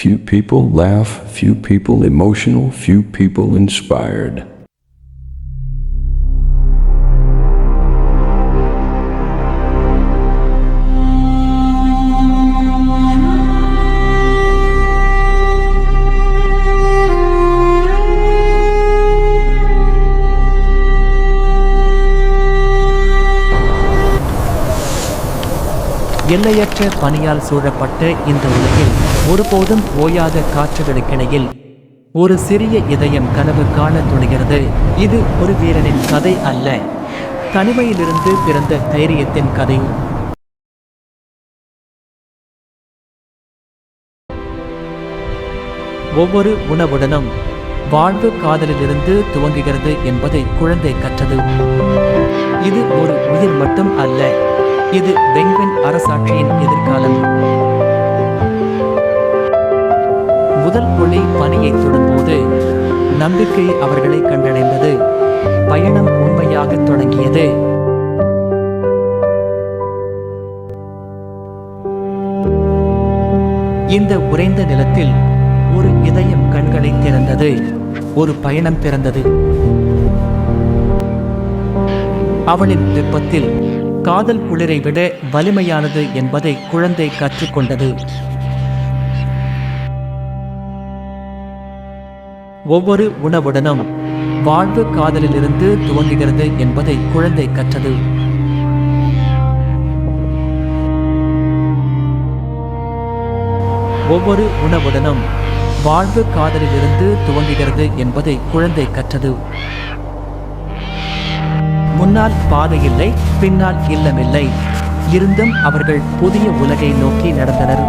Few people laugh, few people emotional, few people inspired. எல்லையற்ற பனியால் சூழப்பட்ட இந்த உலகில் ஒருபோதும் ஓயாத காற்றுகளுக்கிடையில் ஒரு சிறிய இதயம் கனவு காண துணிகிறது. இது ஒரு வீரனின் கதை அல்ல, தனிமையிலிருந்து பிறந்த தைரியத்தின் கதை. ஒவ்வொரு உணவுடனும் வாழ்வு காதலிலிருந்து துவங்குகிறது என்பதை குழந்தை கற்றது. இது ஒரு உயிர் மட்டும் அல்ல, இது பெங்குவின் அரசாட்சியின் எதிர்காலம். முதல் ஒளி பனியை தொடும்போது நம்பிக்கை அவர்களை கண்டடைந்தது. பயணம் உண்மையாக தொடங்கியது. இந்த உறைந்த நிலத்தில் ஒரு இதயம் கண்களை திறந்தது. ஒரு பயணம் பிறந்தது. அவளின் வெப்பத்தில் காதல் குளிரை விட வலிமையானது என்பதை குழந்தை கற்றுக்கொண்டது. ஒவ்வொரு உணவுடனும் வாழ்வு காதலிலிருந்து துவங்குகிறது என்பதை குழந்தை கற்றது. ஒவ்வொரு உணவுடனும் வாழ்வு காதலிலிருந்து துவங்குகிறது என்பதை குழந்தை கற்றது. முன்னால் பாதை இல்லை, பின்னால் இல்லமில்லை. இருந்தும் அவர்கள் புதிய உலகை நோக்கி நடந்தனர்.